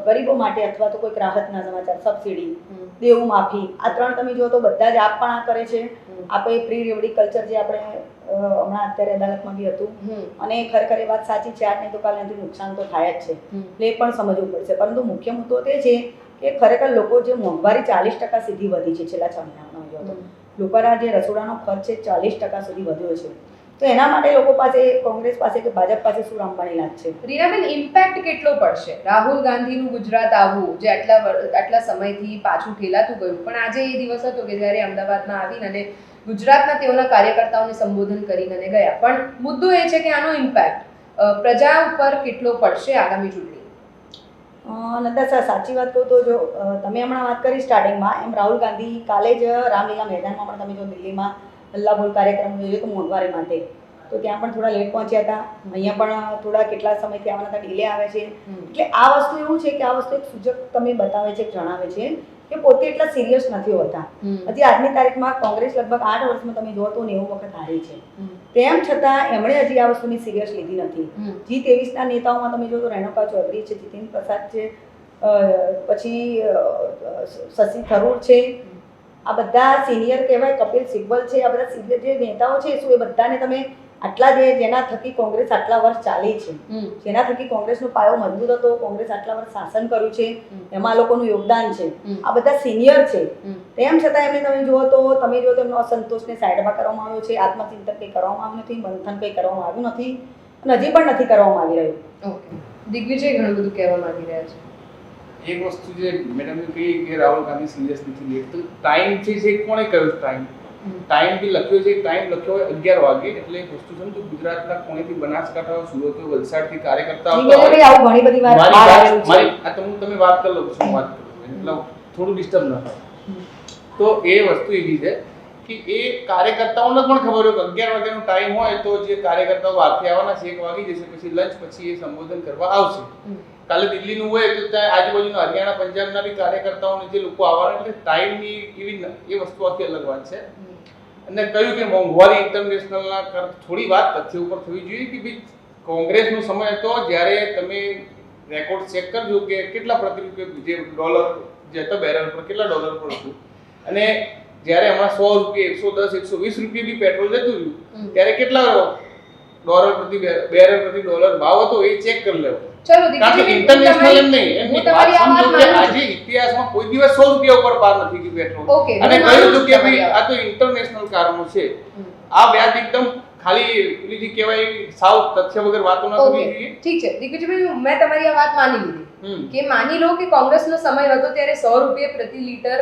ગરીબો માટે અથવા તો કોઈ રાહતના સમાચાર, સબસિડી, દેવું માફી, આ 3 તમે જુઓ તો બધા જ આપ પણ આ કરે છે. આપણે પ્રી રેવડી કલ્ચર જે આપણે હમણાં અત્યારે અદાલતમાં બી હતું, અને ખરેખર એ વાત સાચી છે, આજ નહીં તો કાલે એનાથી નુકસાન તો થાય જ છે, એટલે એ પણ સમજવું પડશે. પરંતુ મુખ્ય મુદ્દો તે છે કે ખરેખર લોકો જે મોંઘવારી 40% સીધી વધી છે છેલ્લા 6 મહિનામાં, જો તો લોકોના જે રસોડાનો ખર્ચ છે 40% સુધી વધ્યો છે. તો એના માટે લોકો પાસે, કોંગ્રેસ પાસે કે ભાજપ પાસે શું રમવાની લાગ છે? રીનાબેન, ઇમ્પેક્ટ કેટલો પડશે રાહુલ ગાંધીનું ગુજરાત આવવું, જે આટલા સમયથી પાછું ઠેલાતું ગયું, પણ આજે એ દિવસ હતો કે જ્યારે અમદાવાદમાં આવીને અને ગુજરાતના તેઓના કાર્યકર્તાઓને સંબોધન કરીને ગયા. પણ મુદ્દો એ છે કે આનો ઇમ્પેક્ટ પ્રજા ઉપર કેટલો પડશે આગામી ચૂંટણી? નતાશા, સાચી વાત કહું તો જો તમે હમણાં વાત કરી સ્ટાર્ટિંગમાં, એમ રાહુલ ગાંધી કાલે જ રામલીલા મેદાનમાં પણ તમે જો દિલ્હીમાં હલ્લાબોલ કાર્યક્રમ યોજ્યો તો મોંઘવારી માટે, તો ત્યાં પણ થોડા લેટ પહોંચ્યા હતા. અહીંયા પણ થોડા કેટલા સમયથી આવવાના ડિલે આવે છે. એટલે આ વસ્તુ એવું છે કે આ વસ્તુ એક સૂચક તમે બતાવે છે, જણાવે છે કે પોતે એટલા સિરિયસ નથી હોતા. હજી આજની તારીખમાં કોંગ્રેસ લગભગ 8 વર્ષમાં તમે જુઓ તો 90 વખત હારી છે, તેમ છતાં એમણે હજી આ વસ્તુની સિરિયસ લીધી નથી. G23ના નેતાઓમાં તમે જુઓ તો રેણુકા ચૌધરી છે, જીતેન પ્રસાદ છે, પછી શશી થરૂર છે, આ બધા સિનિયર કહેવાય, કપિલ સિબ્બલ છે, આ બધા સિનિયર જે નેતાઓ છે, શું એ બધાને તમે આટલા જેના થકી કોંગ્રેસ આટલા વર્ષ ચાલી છે, જેના થકી કોંગ્રેસનો પાયો મજબૂત હતો, કોંગ્રેસ આટલા વર્ષ શાસન કર્યું છે, એમાં લોકોનું યોગદાન છે, આ બધા સિનિયર છે, તેમ છતાં એમને તમે જુઓ તો એમનો અસંતોષને સાઈડમાં કરવામાં આવ્યો છે, આત્મચિંતન કંઈ કરવામાં આવ્યું નથી, મંથન કંઈ કરવામાં આવ્યું નથી. અને હજી પણ નથી કરવામાં આવી રહ્યું. ઓકે, દિગ્વિજય ઘણું બધું કહેવા માંગી રહ્યા છે. એક વસ્તુ જે મેડમે કહી કે રાહુલ ગાંધી સિરિયસ નથી લે, તો ટાઈમ છે કોણે કહ્યું ટાઈમ બી લખ્યો છે, ટાઈમ લખ્યો હોય 11 વાગે, એટલે એક વસ્તુ સમજો ગુજરાતના કોણેથી બનાસકાંઠા, સુરત, વલસાડથી કાર્યકર્તા આવતા દિગ્વિજયભાઈ, આવું ઘણી બધી વાર બહાર આવ્યું છે. મારી આ તમે વાત કરી લો છું, વાત કરું એટલે થોડું ડિસ્ટર્બ ના થાય. તો એ વસ્તુ એવી છે કે એ કાર્યકર્તાઓને પણ ખબર હોય કે 11 વાગ્યાનો ટાઈમ હોય તો જે કાર્યકર્તાઓ બહારથી આવવાના છે 1 વાગી જશે, પછી લંચ પછી એ સંબોધન કરવા આવશે. કાલે દિલ્હીનું હોય તો ત્યાં આજુબાજુના હરિયાણા, પંજાબના બી કાર્યકર્તાઓને જે લોકો આવવાના, એટલે ટાઈમની એવી એ વસ્તુ આખી અલગ વાત છે. અને કહ્યું કે મોંઘવારી ઇન્ટરનેશનલના થોડી વાત તથ્ય ઉપર થવી જોઈએ કે ભાઈ કોંગ્રેસનો સમય હતો જ્યારે તમે રેકોર્ડ ચેક કરજો કે કેટલા પ્રતિ રૂપિયા જે ડોલર જે હતા બેરલ પર કેટલા ડોલર પર હતું, અને જ્યારે હમણાં 100 રૂપિયા, 110, 120 રૂપિયા બી પેટ્રોલ જતું રહ્યું ત્યારે કેટલા ડોલર પ્રતિ બેરલ પ્રતિ ડોલર ભાવ હતો એ ચેક કરી લેવો. ચલો કારણ કે ઇન્ટરનેશનલ એમ નહીં, એમની વાત સમજો કે આજે ઇતિહાસમાં કોઈ દિવસ 100 રૂપિયા ઉપર પાર નથી ગયું પેટ્રોલ, અને કહ્યું હતું કે ભાઈ આ તો ઇન્ટરનેશનલ કારણો છે. આ વ્યાજ એકદમ ખાલી પેલી જે કહેવાય સાવ તથ્ય વગર વાતો ના કરવી જોઈએ. ઠીક છે દિગ્વિજયભાઈ, મેં તમારી આ વાત માની લીધી કે માની લો કે કોંગ્રેસનો સમય હતો ત્યારે 100 રૂપિયા પ્રતિ લીટર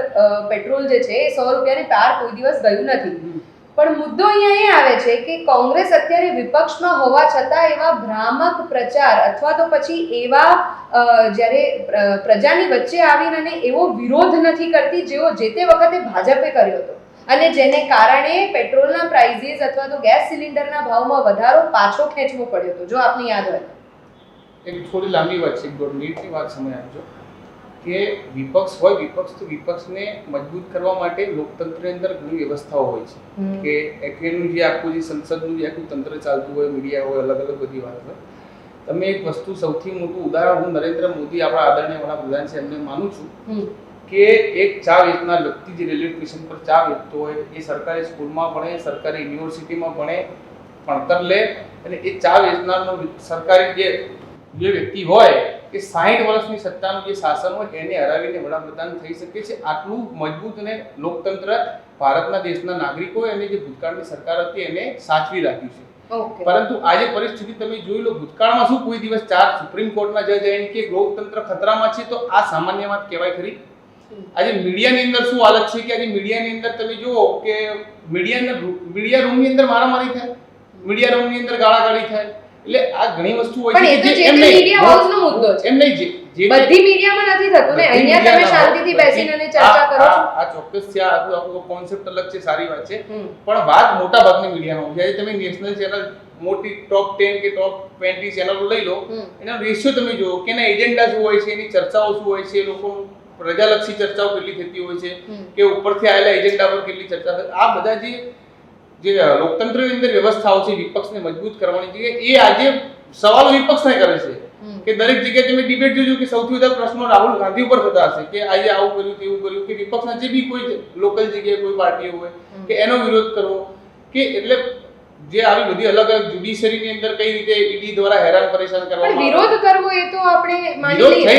પેટ્રોલ જે છે એ 100 રૂપિયાની પાર કોઈ દિવસ ગયું નથી. પણ મુદ્દો અહીંયા એ આવે છે કે કોંગ્રેસ અત્યારે વિપક્ષમાં હોવા છતાં એવા ભ્રામક પ્રચાર અથવા તો પછી એવા જ્યારે પ્રજાની વચ્ચે આવીને અને એવો વિરોધ નથી કરતી જેવો જે તે વખતે ભાજપે કર્યો હતો, અને જેને કારણે પેટ્રોલના પ્રાઇઝીસ અથવા તો ગેસ સિલિન્ડરના ભાવમાં વધારો પાછો ખેંચવો પડ્યો હતો, જો આપને યાદ હોય. એક થોડી લાંબી વાત છે, 1.5 મિનિટની વાત સમય આપજો કે વિપક્ષ હોય, વિપક્ષ તો વિપક્ષને મજબૂત કરવા માટે લોકતંત્રની અંદર ઘણી વ્યવસ્થાઓ હોય છે કે એનું જે આખું જે સંસદનું જે આખું તંત્ર ચાલતું હોય, મીડિયા હોય, અલગ અલગ બધી વાત હોય. તમે એક વસ્તુ સૌથી મોટું ઉદાહરણ હું નરેન્દ્ર મોદી આપણા આદરણીય વડાપ્રધાન છે એમને માનું છું કે એક ચા વેચનાર વ્યક્તિ જે રેલવે સ્ટેશન પર ચા વેચતો હોય એ સરકારી સ્કૂલમાં ભણે, સરકારી યુનિવર્સિટીમાં ભણે, ભણતર લે, અને એ ચા વેચનારનો સરકારી જે વ્યક્તિ હોય કે 60 વર્ષની સત્તાનું જે શાસન હોય એને હરાવીને વડાપ્રધાન થઈ શકે છે. આટલું મજબૂત અને લોકતંત્ર ભારતના દેશના નાગરિકોએ અને જે ભૂતકાળની સરકાર હતી એને સાચવી રાખ્યું છે. પરંતુ આજે પરિસ્થિતિ તમે જોઈ લો, ભૂતકાળમાં શું કોઈ દિવસ 4 સુપ્રીમ કોર્ટના જજ એમ કે લોકતંત્ર ખતરામાં છે, તો આ સામાન્ય વાત કહેવાય ખરી? આજે મીડિયાની અંદર શું હાલત છે કે આજે મીડિયાની અંદર તમે જુઓ કે મીડિયા રૂમની અંદર મારામારી થાય, મીડિયા રૂમની અંદર ગાળાગાળી થાય, એટલે આ ઘણી વસ્તુ હોય છે કે જે મીડિયા હાઉસનો મુદ્દો છે. એમ નહીં, જે બધી મીડિયામાં નથી થતું ને, અહીંયા તમે શાંતિથી બેસીને અને ચર્ચા કરો છો. આ ચોક્કસ છે, આખો કોન્સેપ્ટ અલગ છે, સારી વાત છે, પણ વાત મોટા ભાગની મીડિયામાં હોય છે. તમે નેશનલ ચેનલ મોટી ટોપ 10 કે ટોપ 20 ચેનલો લઈ લો, એનો રેશિયો તમે જુઓ કે એના એજન્ડા શું હોય છે, એની ચર્ચાઓ શું હોય છે, લોકો પ્રજાલક્ષી ચર્ચાઓ કેટલી થતી હોય છે કે ઉપરથી આવેલા એજન્ડા પર કેટલી ચર્ચા થાય. આ બધા જે લોકતંત્રની અંદર વ્યવસ્થાઓ છે વિપક્ષને મજબૂત કરવાની જગ્યાએ એ આજે સવાલો વિપક્ષને કરે છે કે દરેક જગ્યાએ તમે ડિબેટ જોજો કે સૌથી વધારે પ્રશ્નો રાહુલ ગાંધી ઉપર થતા હશે કે આજે આવું કર્યું, તેવું કર્યું, કે વિપક્ષના જે બી કોઈ લોકલ જગ્યાએ કોઈ પાર્ટીઓ હોય કે એનો વિરોધ કરવો, કે એટલે જે આવી બધી અલગ અલગ જ્યુડિશિયરીની અંદર કઈ રીતે ઈડી દ્વારા હેરાન પરેશાન કરવામાં પણ વિરોધ કરવો એ તો આપણે માની લઈએ,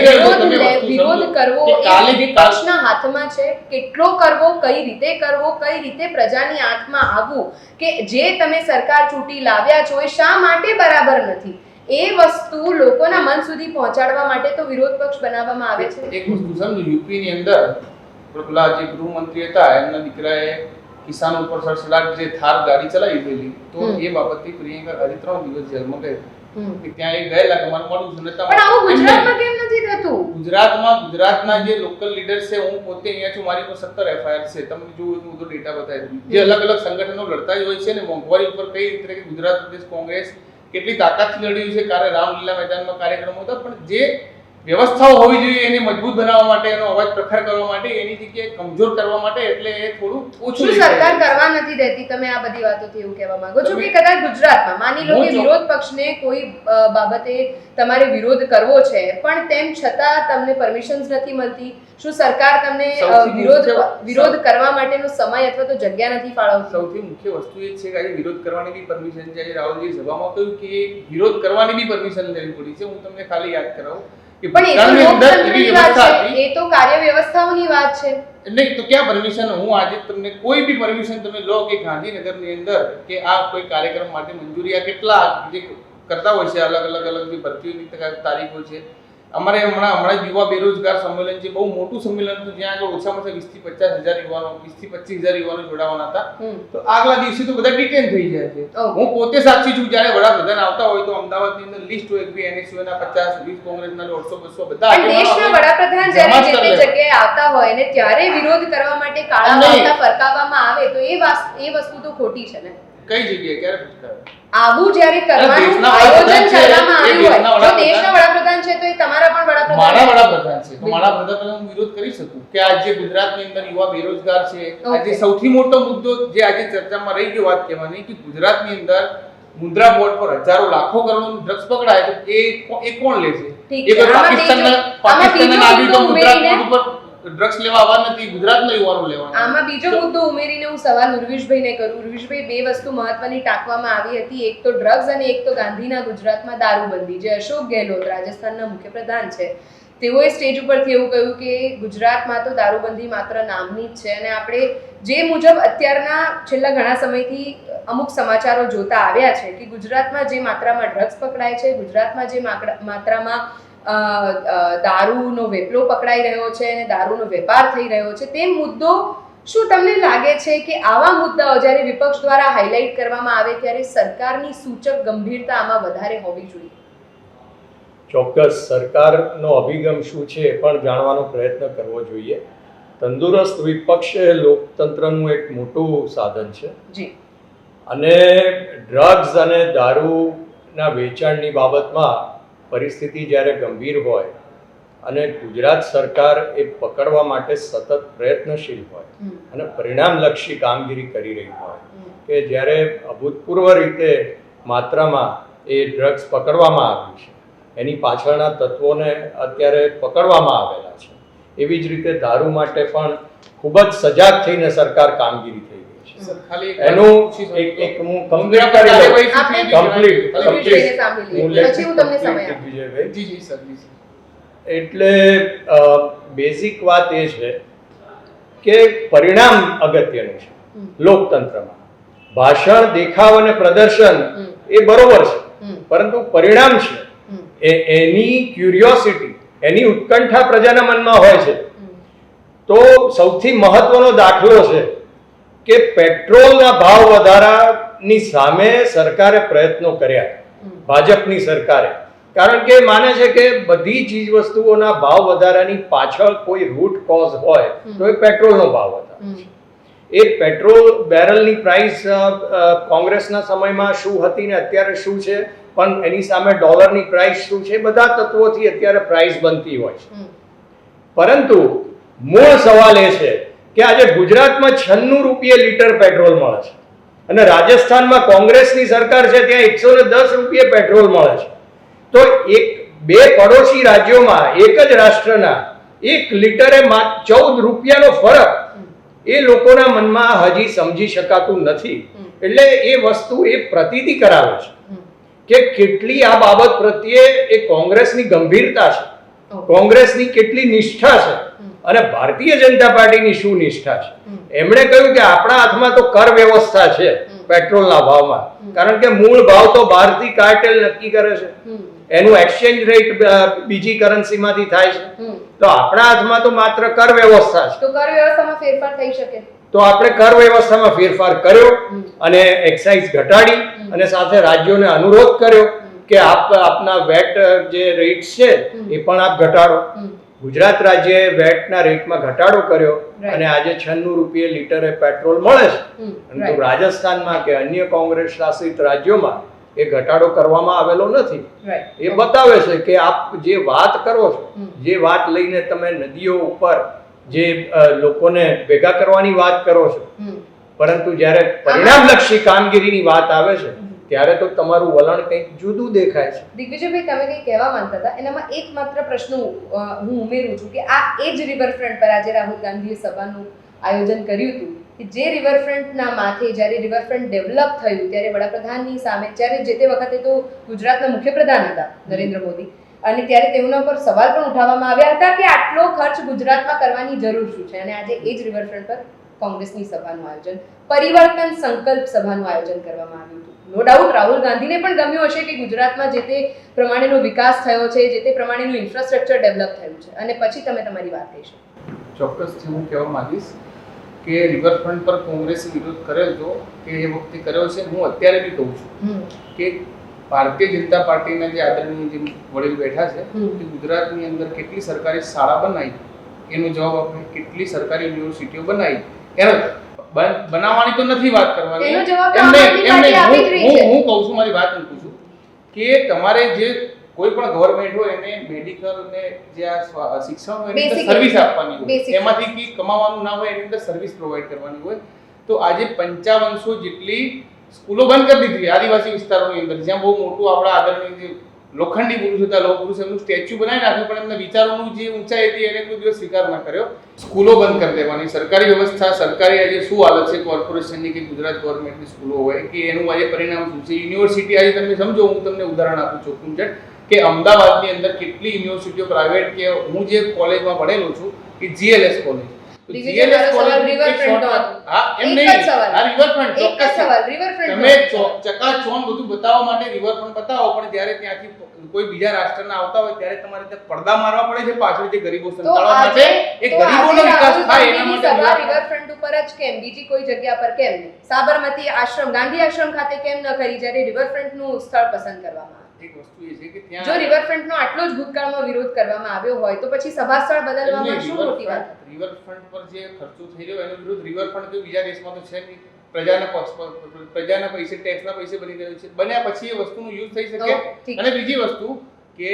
વિરોધ કરવો એ વિપક્ષના હાથમાં છે. કેટલો કરવો, કઈ રીતે કરવો, કઈ રીતે પ્રજાની આંખમાં આવવું, કે જે તમે સરકાર ચૂંટી લાવ્યા છો એ શા માટે બરાબર નથી, એ વસ્તુ લોકોના મન સુધી પહોંચાડવા માટે તો વિરોધ પક્ષ બનાવવામાં આવે છે. એક વસ્તુ સમજો, યુપીની અંદર પેલા જે ગૃહમંત્રી હતા એમના દીકરાએ કિસાનો ઉપર સડસડાટ જે થાર ગાડી ચલાવી ગયેલી, તો એ બાબતથી પ્રિયંકા ગાંધી 3 દિવસ જેલમાં ગઈ કે ત્યાં એ ગયેલા કે મારું મળું છું. પણ આવું ગુજરાતમાં કેમ નથી થતું? ગુજરાતના જે લોકલ લીડર છે, હું પોતે અહીંયા છું, મારી પર 17 FIR છે, તમને જોવું તો બધો ડેટા બતાવી દઉં. જે અલગ અલગ સંગઠનો લડતા જ હોય છે ને મોંઘવારી ઉપર કઈ રીતે ગુજરાત પ્રદેશ કોંગ્રેસ કેટલી તાકાતથી લડ્યું છે. કારણ રામલીલા મેદાનમાં કાર્યક્રમો હતા, પણ જે વ્યવસ્થાઓ હોવી જોઈએ એને મજબૂત બનાવવા માટે, એનો અવાજ પ્રખર કરવા માટે, એની જગ્યાએ કમજોર કરવા માટે, એટલે એ થોડું ઓછું સરકાર કરવા નથી દેતી. તમે આ બધી વાતોથી એવું કહેવા માંગો છો કે કદાચ ગુજરાતમાં માની લો કે વિરોધ પક્ષને કોઈ બાબતે તમારે વિરોધ કરવો છે, પણ તેમ છતાં તમને પરમિશન્સ નથી મળતી, શું સરકાર તમને વિરોધ કરવા માટેનો સમય અથવા તો જગ્યા નથી ફાળવતી? સૌથી મુખ્ય વસ્તુ એ છે કે આજે વિરોધ કરવાની બી પરમિશન છે. રાહુલજી સભામાં કહ્યું કે વિરોધ કરવાની બી પરમિશન લેવી પડી છે. હું તમને ખાલી યાદ કરાવું કે પણ એ તો લોકતંત્રની વાત છે, એ તો કાર્ય વ્યવસ્થાઓની વાત છે. નહીં તો ક્યાં પરમિશન? હું આજે તમને કોઈ બી પરમિશન તમે લો કે ગાંધીનગરની અંદર કે આ કોઈ કાર્યક્રમ માટે મંજૂરી, આ કેટલા જે કરતા હોય છે, અલગ અલગ જે ભરતીઓની તારીખો છે. અમારે હમણાં યુવા બેરોજગાર સંમેલન છે, બહુ મોટું સંમેલન હતું, જ્યાં આગળ ઓછામાં ઓછા 20 થી 50,000 યુવાનો 20 થી 25,000 યુવાનો જોડાવાના હતા. તો આગલા દિવસે તો બધા ડિટેન થઈ જાય છે. હું પોતે સાક્ષી છું, જ્યારે વડાપ્રધાન આવતા હોય તો અમદાવાદની અંદર લિસ્ટ હોય કે NSUના 50, 20 કોંગ્રેસના 150, 200 બધા દેશના વડાપ્રધાન જ્યારે જે તે જગ્યાએ આવતા હોય અને ત્યારે વિરોધ કરવા માટે કાળા બાવટા ફરકાવવામાં આવે તો એ વસ્તુ તો ખોટી છે ને. કઈ જગ્યાએ ક્યારે ફટકારે? આવું જ્યારે કરવાનું આયોજન કરવામાં આવ્યું હોય, જો દેશના વડાપ્રધાન છે તો એ તમારા પણ વડાપ્રધાન, મારા વડાપ્રધાન છે તો મારા વડાપ્રધાન હું વિરોધ કરી શકું કે આજે ગુજરાતની અંદર યુવા બેરોજગાર છે. આજે સૌથી મોટો મુદ્દો જે આજે ચર્ચામાં રહી ગયો વાત કહેવાની કે ગુજરાતની અંદર મુદ્રા બોર્ડ પર હજારો લાખો કરોડનું ડ્રગ્સ પકડાય તો એ કોણ લે છે? એ કોઈ પાકિસ્તાનના નાગરિકો મુદ્રા બોર્ડ ઉપર ડ્રગ્સ લેવા આવવા નથી, ગુજરાતના યુવાનો લેવાના. આમાં બીજો મુદ્દો ઉમેરીને હું સવાલ ઉર્વિશભાઈને કરું. ઉર્વિશભાઈ, બે વસ્તુ મહત્વની ટાંકવામાં આવી હતી, એક તો ડ્રગ્સ અને એક તો ગાંધીના ગુજરાતમાં દારૂબંધી. જે અશોક ગેહલોત રાજસ્થાનના મુખ્યપ્રધાન છે, તેઓએ સ્ટેજ ઉપરથી એવું કહ્યું કે ગુજરાતમાં તો દારૂબંધી માત્ર નામની જ છે. અને આપણે જે મુજબ અત્યારના છેલ્લા ઘણા સમયથી અમુક સમાચારો જોતા આવ્યા છે કે ગુજરાતમાં જે માત્રામાં ડ્રગ્સ પકડાય છે, ગુજરાતમાં જે માત્રામાં દારૂનો વેપલો પકડાઈ રહ્યો છે અને દારૂનો વેપાર થઈ રહ્યો છે, તે મુદ્દો શું તમને લાગે છે કે આવા મુદ્દાઓ જ્યારે વિપક્ષ દ્વારા હાઇલાઇટ કરવામાં આવે ત્યારે સરકારની સૂચક ગંભીરતા આમાં વધારે હોવી જોઈએ? ચોક્કસ સરકારનો અભિગમ શું છે એ પણ જાણવાનો પ્રયત્ન કરવો જોઈએ. તંદુરસ્ત વિપક્ષ એ લોકતંત્રનું એક મોટું સાધન છે જી. અને ડ્રગ્સ અને દારૂના વેચાણની બાબતમાં પરિસ્થિતિ જ્યારે ગંભીર હોય અને ગુજરાત સરકાર એ પકડવા માટે સતત પ્રયત્નશીલ હોય અને પરિણામલક્ષી કામગીરી કરી રહી હોય કે જ્યારે અભૂતપૂર્વ રીતે માત્રામાં એ ડ્રગ્સ પકડવામાં આવ્યું છે, એની પાછળના તત્વોને અત્યારે પકડવામાં આવેલા છે. એવી જ રીતે દારૂ માટે પણ ખૂબ જ સજાગ થઈને સરકાર કામગીરી થઈ ગઈ છે. એનું એક હું કમ્પ્લીટ કરી લઉં. એટલે બેઝિક વાત એ છે કે પરિણામ અગત્યનું છે લોકતંત્રમાં. ભાષણ, દેખાવ અને પ્રદર્શન એ બરોબર છે, પરંતુ પરિણામ છે એની ક્યુરિયોસિટી, એની ઉત્કંઠા પ્રજાના મનમાં હોય છે. તો સૌથી મહત્વનો દાખલો છે કે પેટ્રોલના ભાવ વધારાની સામે સરકારે પ્રયત્નો કર્યા, ભાજપની સરકારે. કારણ કે માને છે કે બધી ચીજ વસ્તુઓના ભાવ વધારાની પાછળ કોઈ રૂટ કોઝ હોય તો એ પેટ્રોલનો ભાવ વધારો છે. એ પેટ્રોલ બેરલની પ્રાઇસ કોંગ્રેસના સમયમાં શું હતી ને અત્યારે શું છે, પણ એની સામે ડોલરની પ્રાઇસ શું છે, બધા તત્વોથી અત્યારે પ્રાઇસ બનતી હોય છે. પરંતુ મૂળ સવાલ એ છે કે આજે ગુજરાતમાં 96 રૂપિયે લીટર પેટ્રોલ મળે છે અને રાજસ્થાનમાં કોંગ્રેસની સરકાર છે ત્યાં 110 રૂપિયે પેટ્રોલ મળે છે. તો બે પડોશી રાજ્યોમાં એક જ રાષ્ટ્રના 1 લીટરે 14 રૂપિયાનો ફરક એ લોકોના મનમાં હજી સમજી શકાતું નથી. એટલે એ વસ્તુ એ પ્રતીતિ કરાવે છે કે કેટલી આ બાબત પ્રત્યે એ કોંગ્રેસની ગંભીરતા છે, કોંગ્રેસની કેટલી નિષ્ઠા છે અને ભારતીય જનતા પાર્ટીની શું નિષ્ઠા છે. એમણે કહ્યું કે આપણા હાથમાં તો કર વ્યવસ્થા છે પેટ્રોલના ભાવમાં, કારણ કે મૂળ ભાવ તો બહારથી કાર્ટેલ નક્કી કરે છે, એનું એક્સચેન્જ રેટ બીજી કરન્સીમાંથી થાય છે. તો આપણા હાથમાં તો માત્ર કર વ્યવસ્થા છે. તો કર વ્યવસ્થામાં ફેરફાર થઈ શકે. તો આપણે કર વ્યવસ્થામાં ફેરફાર કર્યો અને એક્સાઇઝ ઘટાડી અને સાથે રાજ્યોને અનુરોધ કર્યો કે આપના વેટ જે રેટ્સ છે એ પણ આપ ઘટાડો. ગુજરાત રાજ્યએ વેટના રેટમાં ઘટાડો કર્યો અને આજે 96 રૂપિયે લીટરે પેટ્રોલ મળે છે. પરંતુ રાજસ્થાનમાં કે અન્ય કોંગ્રેસ શાસિત રાજ્યોમાં એ ઘટાડો કરવામાં આવેલો નથી. એ બતાવે છે કે આપ જે વાત કરો છો, જે વાત લઈને તમે નદીઓ ઉપર જે લોકોને ભેગા કરવાની વાત કરો છો, પરંતુ જ્યારે પરિણામલક્ષી કામગીરીની વાત આવે છે ત્યારે તો તમારું વલણ કંઈક જુદું દેખાય છે. દિગ્વિજયભાઈ, તમે કંઈ કહેવા માંગતા હતા, એનામાં એક માત્ર પ્રશ્ન હું ઉમેરું છું કે આ એ જ રિવરફ્રન્ટ પર આજે રાહુલ ગાંધીએ સભાનું આયોજન કર્યું હતું કે જે રિવરફ્રન્ટના માથે જ્યારે રિવરફ્રન્ટ ડેવલપ થયું ત્યારે વડાપ્રધાનની સામે, જ્યારે જે તે વખતે તો ગુજરાતના મુખ્યપ્રધાન હતા નરેન્દ્ર મોદી, અને ત્યારે તેમના પર સવાલ પણ ઉઠાવવામાં આવ્યા હતા કે આટલો ખર્ચ ગુજરાતમાં કરવાની જરૂર શું છે, અને આજે એ જ રિવરફ્રન્ટ પર કોંગ્રેસની સભાનું આયોજન, પરિવર્તન સંકલ્પ સભાનું આયોજન કરવામાં આવ્યું હતું. નો ડાઉટ રાહુલ ગાંધીને પણ ગમ્યું હશે કે ગુજરાતમાં જે તે પ્રમાણેનો વિકાસ થયો છે, જે તે પ્રમાણેનું ઇન્ફ્રાસ્ટ્રક્ચર ડેવલપ થયું છે, અને પછી તમે તમારી વાત કહી શકો. ચોક્કસથી હું કહેવા માંગીશ કે રિવરફ્રન્ટ પર કોંગ્રેસે વિરોધ કર્યો હતો કે એ વખતે કર્યો છે. હું અત્યારે બી કહું છું કે ભારતીય જનતા પાર્ટીના જે આદરણીય જે વડીલ બેઠા છે કે ગુજરાતની અંદર કેટલી સરકારી શાળા બનાવી, એનો જવાબ આપણે કેટલી સરકારી યુનિવર્સિટીઓ બનાવી, એનો બનાવવાની તો નથી વાત કરવાની. એનો જવાબ તો આમ આદમી પાર્ટી આપી જ રહી છે. હું કહું છું, મારી વાત મૂકું છું કે તમારે જે કોઈ પણ ગવર્મેન્ટ હોય એને મેડિકલ ને જે આ શિક્ષણ હોય એની અંદર સર્વિસ આપવાની હોય, એમાંથી કંઈ કમાવાનું ના હોય, એની અંદર સર્વિસ પ્રોવાઈડ કરવાની હોય. તો આજે 5500 જેટલી સ્કૂલો બંધ કરી દીધી આદિવાસી વિસ્તારોની અંદર, જ્યાં બહુ મોટું આપણા આદરણીય જે લોખંડી પુરુષ હતા, લોહ પુરુષ, એમનું સ્ટેચ્યુ બનાવી નાખ્યું, પણ એમના વિચારોનું જે ઊંચાઈ હતી એને કોઈ દિવસ સ્વીકાર ના કર્યો. સ્કૂલો બંધ કરી દેવાની, સરકારી વ્યવસ્થા, સરકારી આજે શું હાલત છે કોર્પોરેશનની કે ગુજરાત ગવર્મેન્ટની સ્કૂલો હોય કે એનું આજે પરિણામ શું છે. યુનિવર્સિટી આજે તમે સમજો, હું તમને ઉદાહરણ આપું ચોખ્ખું છે કે અમદાવાદની અંદર કેટલી યુનિવર્સિટીઓ પ્રાઇવેટ કે હું જે કોલેજમાં ભણેલો છું કે જીએલએસ કોલેજ, બધું બતાવવા માટે રિવરફ્રન્ટ બતાવો, પણ જ્યારે ત્યાંથી કોઈ બીજા રાષ્ટ્રના આવતા હોય ત્યારે તમારે ત્યાં પડદા મારવા પડે છે પાછળ જે ગરીબો સંતાડવા માટે. એ ગરીબોનો વિકાસ થાય એના માટે રિવરફ્રન્ટ ઉપર જ કેમ, બીજી કોઈ જગ્યા પર કેમ નહીં? સાબરમતી આશ્રમ, ગાંધી આશ્રમ ખાતે કેમ ન કરી જ્યારે રિવરફ્રન્ટનું સ્થળ પસંદ કરવામાં આવે? એક વસ્તુ એ છે કે ત્યાં જો રિવરફ્રન્ટનો આટલો જ ભૂતકાળમાં વિરોધ કરવામાં આવ્યો હોય તો પછી સભા સ્થળ બદલવામાં શું મોટી વાત? રિવરફ્રન્ટ પર જે ખર્ચો થઈ રહ્યો એનો વિરોધ રિવરફ્રન્ટ તો બીજા દેશમાં તો છે નહીં. પ્રજાના પૈસે, ટેક્સના પૈસે બની રહ્યું છે. બન્યા પછી એ વસ્તુનો યુઝ થઈ શકે. અને બીજી વસ્તુ કે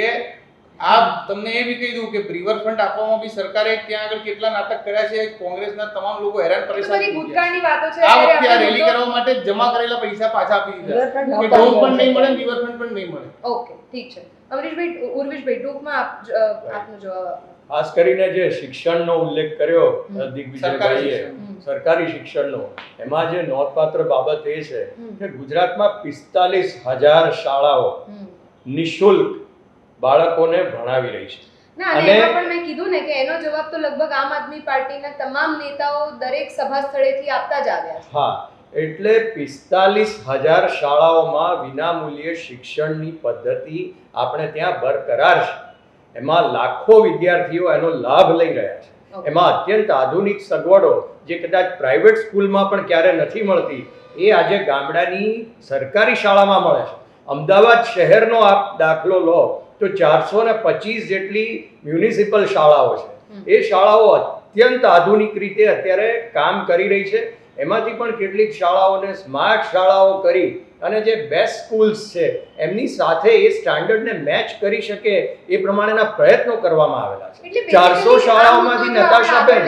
આ તમને એ બી કહી દઉં કે રિવરફ્રન્ટ આપવામાં બી સરકારે ત્યાં આગળ કેટલા નાટક કર્યા છે. કોંગ્રેસના તમામ લોકો હેરાન પરેશાન થઈ ગયા. ભૂતકાળની વાતો છે. આ વખતે આ રેલી કરવા માટે જમા કરેલા પૈસા પાછા આપી દીધા કે ડ્રોન પણ નહીં મળે, રિવરફ્રન્ટ પણ નહીં મળે. ઓકે, ઠીક છે. અમરીશભાઈ, ઉર્વિશભાઈ, ટૂંકમાં આપનો જવાબ આપો. ખાસ કરીને જે શિક્ષણનો ઉલ્લેખ કર્યો દિગ્વિજયભાઈએ, સરકારી શિક્ષણનો, એમાં જે નોંધપાત્ર બાબત એ છે કે ગુજરાતમાં 45,000 શાળાઓ નિઃશુલ્ક બાળકોને ભણાવી રહી છે. ના, અને એમાં પણ મેં કીધું ને કે એનો જવાબ તો લગભગ આમ આદમી પાર્ટીના તમામ નેતાઓ દરેક સભા સ્થળેથી આપતા જ આવ્યા છે. હા, એટલે 45,000 શાળાઓમાં વિનામૂલ્યે શિક્ષણની પદ્ધતિ આપણે ત્યાં બરકરાર છે. એમાં લાખો વિદ્યાર્થીઓ એનો લાભ લઈ રહ્યા છે. એમાં અત્યંત આધુનિક સગવડો જે કદાચ પ્રાઇવેટ સ્કૂલમાં પણ ક્યારે નથી મળતી, એ આજે ગામડાની સરકારી શાળામાં મળે છે. અમદાવાદ શહેરનો આપ દાખલો લો તો 425 જેટલી મ્યુનિસિપલ શાળાઓ છે. એ શાળાઓ અત્યંત આધુનિક રીતે અત્યારે કામ કરી રહી છે. એમાંથી પણ કેટલીક શાળાઓને સ્માર્ટ શાળાઓ કરી અને જે બેસ્ટ સ્કૂલ્સ છે એમની સાથે એ સ્ટાન્ડર્ડને મેચ કરી શકે એ પ્રમાણેના પ્રયત્નો કરવામાં આવેલા છે. 400 શાળાઓમાંથી નતાશાબેન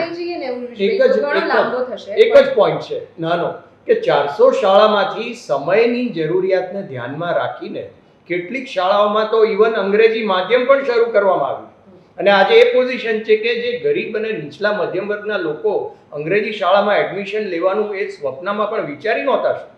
એક જ પોઈન્ટ છે નાનો કે 400 શાળામાંથી સમયની જરૂરિયાતને ધ્યાનમાં રાખીને કેટલીક શાળાઓમાં તો ઇવન અંગ્રેજી માધ્યમ પણ શરૂ કરવામાં આવ્યું. અને આજે એ પોઝિશન છે કે જે ગરીબ અને નીચલા મધ્યમ વર્ગના લોકો અંગ્રેજી શાળામાં એડમિશન લેવાનું એ સ્વપ્નમાં પણ વિચારી નહોતા શકતા.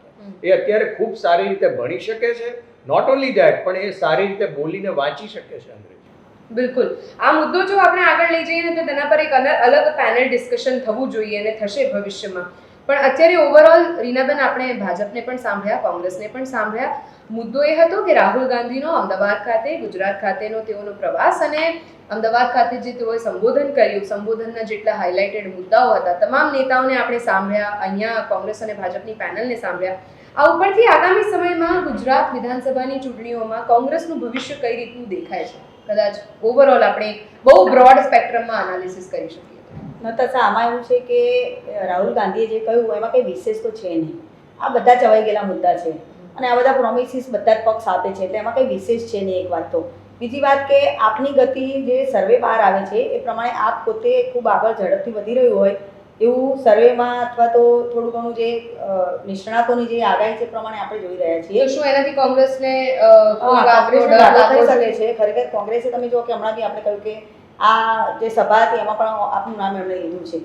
એ અત્યારે ખૂબ સારી રીતે ભણી શકે છે. નોટ ઓનલી ધેટ, પણ એ સારી રીતે બોલીને વાંચી શકે છે અંગ્રેજી. બિલકુલ. આ મુદ્દો જો આપણે આગળ લઈ જઈએ ને તો તેના પર એક અલગ પેનલ ડિસ્કશન થવું જોઈએ અને થશે ભવિષ્યમાં. પણ અત્યારે ઓવરઓલ રીનાબેન, આપણે ભાજપને પણ સાંભળ્યા, કોંગ્રેસને પણ સાંભળ્યા. મુદ્દો એ હતો કે રાહુલ ગાંધીનો અમદાવાદ ખાતે, ગુજરાત ખાતેનો તેઓનો પ્રવાસ અને અમદાવાદ ખાતે જે તેઓએ સંબોધન કર્યું, સંબોધનના જેટલા હાઇલાઇટેડ મુદ્દાઓ હતા, તમામ નેતાઓને આપણે સાંભળ્યા, અહીંયા કોંગ્રેસ અને ભાજપની પેનલને સાંભળ્યા. આ ઉપરથી આગામી સમયમાં ગુજરાત વિધાનસભાની ચૂંટણીઓમાં કોંગ્રેસનું ભવિષ્ય કઈ રીતનું દેખાય છે, કદાચ ઓવરઓલ આપણે બહુ બ્રોડ સ્પેક્ટ્રમમાં એનાલિસિસ કરી શકીએ. નતાશા, આમાં એવું છે કે રાહુલ ગાંધીએ જે કહ્યું એમાં કંઈ વિશેષ તો છે નહીં. આ બધા ચવાઈ ગયેલા મુદ્દા છે અને આ બધા પ્રોમિસીસ બધા જ પક્ષ આપે છે, એટલે એમાં કંઈ વિશેષ છે નહીં. એક વાત તો. બીજી વાત કે આપની ગતિ જે સર્વે બહાર આવે છે એ પ્રમાણે આપ પોતે ખૂબ આગળ ઝડપથી વધી રહ્યું હોય એવું સર્વેમાં અથવા તો થોડું ઘણું જે નિષ્ણાતોની જે આગાહી છે પ્રમાણે આપણે જોઈ રહ્યા છીએ. શું એનાથી કોંગ્રેસને થઈ શકે છે? ખરેખર કોંગ્રેસે તમે જો કે હમણાં બી આપણે કહ્યું કે આ જે સભા હતી એમાં પણ આપનું નામ એમણે લીધું છે.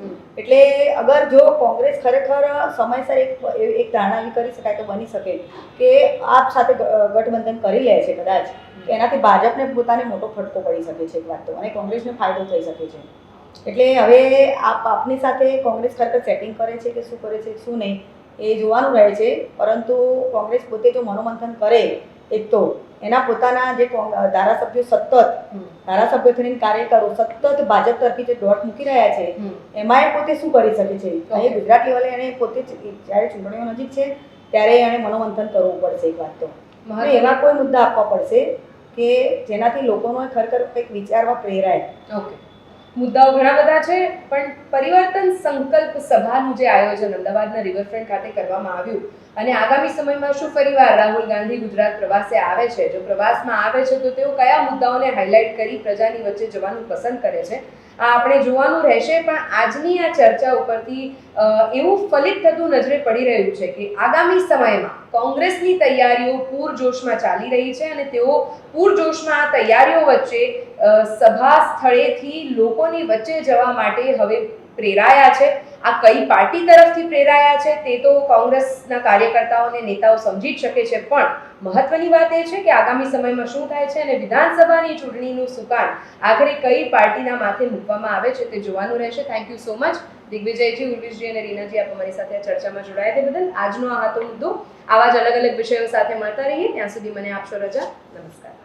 એટલે અગર જો કોંગ્રેસ ખરેખર સમયસર એક ધારણા એવી કરી શકાય તો બની શકે કે આપ સાથે ગઠબંધન કરી લે છે કદાચ, એનાથી ભાજપને પોતાને મોટો ફટકો પડી શકે છે એક વાત તો, અને કોંગ્રેસને ફાયદો થઈ શકે છે. એટલે હવે આપની સાથે કોંગ્રેસ ખરેખર સેટિંગ કરે છે કે શું કરે છે શું નહીં એ જોવાનું રહે છે. પરંતુ કોંગ્રેસ પોતે જો મનોમંથન કરે એક તો એના પોતાના જે ધારાસભ્યો ધારાસભ્યો થઈને કાર્યકરો સતત ભાજપ તરફી જે દોટ મૂકી રહ્યા છે એમાં એ પોતે શું કરી શકે છે. અહીં ગુજરાત લેવલે એને પોતે જ્યારે ચૂંટણીઓ નજીક છે ત્યારે એણે મનોમંથન કરવું પડશે એક વાત તો. અને એવા કોઈ મુદ્દા આપવા પડશે કે જેનાથી લોકોનો ખરેખર કંઈક વિચારવા પ્રેરાય. ઓકે, મુદ્દાઓ ઘણા બધા છે, પણ પરિવર્તન સંકલ્પ સભાનું જે આયોજન અમદાવાદના રિવરફ્રન્ટ ખાતે કરવામાં આવ્યું અને આગામી સમયમાં શું ફરીવાર રાહુલ ગાંધી ગુજરાત પ્રવાસે આવે છે, જો પ્રવાસમાં આવે છે તો તેઓ કયા મુદ્દાઓને હાઇલાઇટ કરી પ્રજાની વચ્ચે જવાનું પસંદ કરે છે આ આપણે જોવાનું રહેશે. પણ આજની આ ચર્ચા ઉપરથી એવું ફલિત થતું નજરે પડી રહ્યું છે કે આગામી સમયમાં કોંગ્રેસની તૈયારીઓ પૂરજોશમાં ચાલી રહી છે અને તેઓ પૂરજોશમાં આ તૈયારીઓ વચ્ચે સભા સ્થળેથી લોકોની વચ્ચે જવા માટે હવે પ્રેરાયા છે. આ કઈ પાર્ટી તરફથી પ્રેરાયા છે તે તો કોંગ્રેસના કાર્યકર્તાઓ અને નેતાઓ સમજી જ શકે છે, પણ મહત્વની વાત એ છે કે આગામી સમયમાં શું થાય છે અને વિધાનસભાની ચૂંટણીનું સુકાન આખરે કઈ પાર્ટીના માથે મૂકવામાં આવે છે તે જોવાનું રહેશે. થેન્ક યુ સો મચ દિગ્વિજયજી, ઉર્વિશજી અને રીનાજી, આપ અમારી સાથે આ ચર્ચામાં જોડાયા તે બદલ. આજનો આ હતો મુદ્દો. આવા જ અલગ અલગ વિષયો સાથે મળતા રહીએ. ત્યાં સુધી મને આપશો રજા. નમસ્કાર.